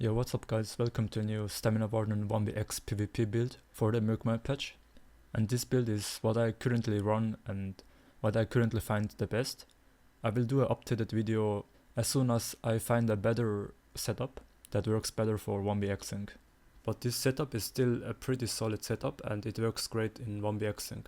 Yo, what's up guys, welcome to a new Stamina Warden 1vx PvP build for the Murkmire patch. And this build is what I currently run and what I currently find the best. I will do an updated video as soon as I find a better setup that works better for 1vxing. But this setup is still a pretty solid setup and it works great in 1vxing.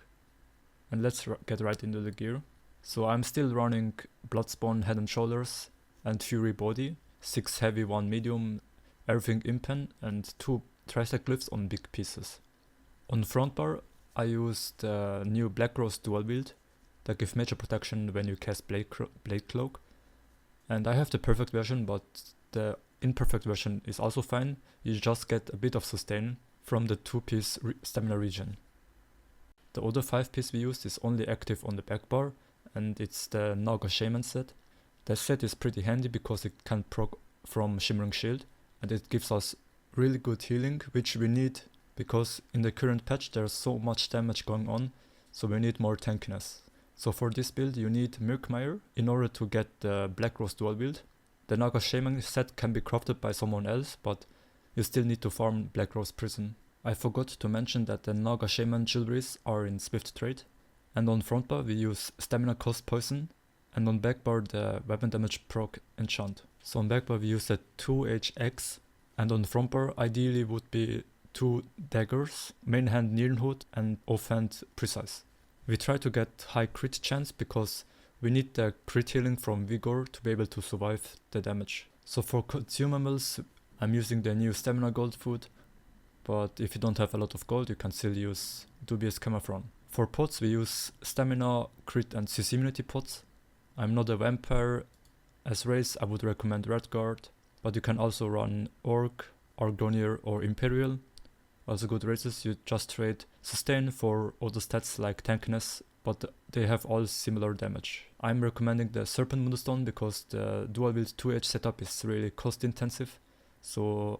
And let's get right into the gear. So I'm still running Bloodspawn Head and Shoulders and Fury Body, 6 heavy, 1 medium, everything impen, and 2 tricep glyphs on big pieces. On front bar I use the new Black Rose dual wield that gives major protection when you cast Blade Cloak. And I have the perfect version, but the imperfect version is also fine. You just get a bit of sustain from the 2-piece stamina regen. The other 5-piece we used is only active on the back bar, and it's the Naga Shaman set. The set is pretty handy because it can proc from Shimmering Shield, and it gives us really good healing, which we need because in the current patch there's so much damage going on, so we need more tankiness. So for this build you need Murkmire in order to get the Black Rose dual wield. The Naga Shaman set can be crafted by someone else, but you still need to farm Black Rose Prison. I forgot to mention that the Naga Shaman jewelries are in Swift Trade, and on front bar we use Stamina Cost Poison, and on back bar the Weapon Damage proc enchant. So on back bar we use the 2HX, and on front bar ideally would be 2 daggers, main hand Nearnhood and offhand Precise. We try to get high crit chance because we need the crit healing from Vigor to be able to survive the damage. So for consumables I'm using the new Stamina Gold food, but if you don't have a lot of gold you can still use Dubious Camouflage. For pots we use Stamina, Crit and CC Immunity pots. I'm not a vampire. As race I would recommend Redguard, but you can also run Orc, Argonier or Imperial. Also good races, you just trade sustain for other stats like tankiness, but they have all similar damage. I'm recommending the Serpent Mundus because the dual wield 2H setup is really cost intensive, so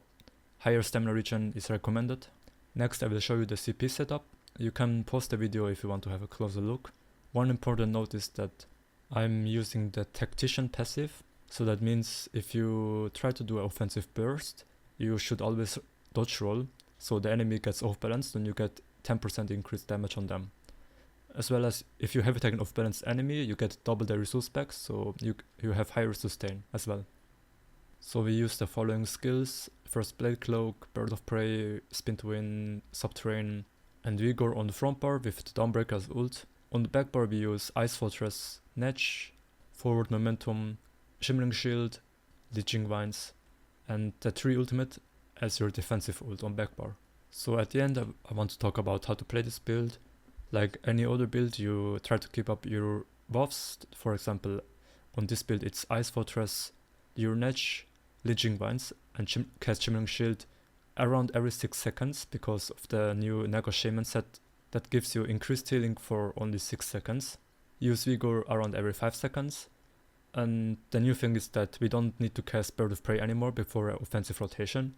higher stamina regen is recommended. Next I will show you the CP setup. You can pause the video if you want to have a closer look. One important note is that I'm using the Tactician passive, so that means if you try to do an offensive burst, you should always dodge roll, so the enemy gets off balance, then you get 10% increased damage on them. As well as if you heavy attack an off balance enemy, you get double their resource back, so you have higher sustain as well. So we use the following skills: first Blade Cloak, Bird of Prey, Spin to Win, Subterrane, and Vigor on the front bar with the Dawnbreaker as ult. On the back bar we use Ice Fortress, Netch, Forward Momentum, Shimmering Shield, Leeching Vines, and the 3 ultimate as your defensive ult on back bar. So at the end I want to talk about how to play this build. Like any other build, you try to keep up your buffs. For example, on this build it's Ice Fortress, your Netch, Leeching Vines, and cast Shimmering Shield around every 6 seconds because of the new Naga Shaman set that gives you increased healing for only 6 seconds. Use Vigor around every 5 seconds. And the new thing is that we don't need to cast Bird of Prey anymore before Offensiv Roation.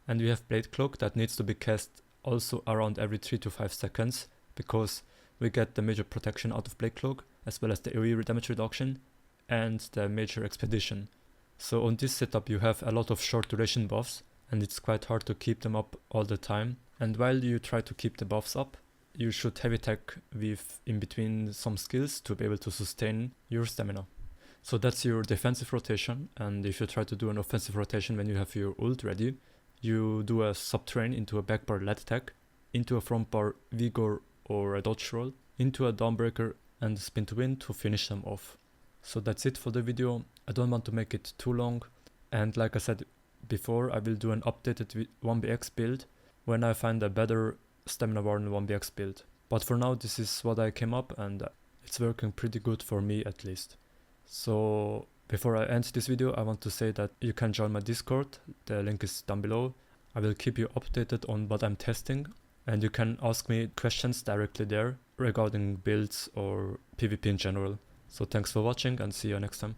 And we have Blade Cloak that needs to be cast also around every 3 to 5 seconds because we get the major protection out of Blade Cloak as well as the AoE damage reduction and the major expedition. So on this setup you have a lot of short duration buffs and it's quite hard to keep them up all the time. And while you try to keep the buffs up, you should heavy attack with in between some skills to be able to sustain your stamina. So that's your defensive rotation, and if you try to do an offensive rotation when you have your ult ready, you do a subterrane into a back bar lead attack, into a front bar Vigor or a dodge roll, into a Dawnbreaker and Spin to Win to finish them off. So that's it for the video. I don't want to make it too long, and like I said before, I will do an updated 1vx build when I find a better Stamina Warden 1vx build. But for now this is what I came up and it's working pretty good for me at least. So before I end this video I want to say that you can join my Discord, the link is down below. I will keep you updated on what I'm testing and you can ask me questions directly there regarding builds or PvP in general. So thanks for watching and see you next time.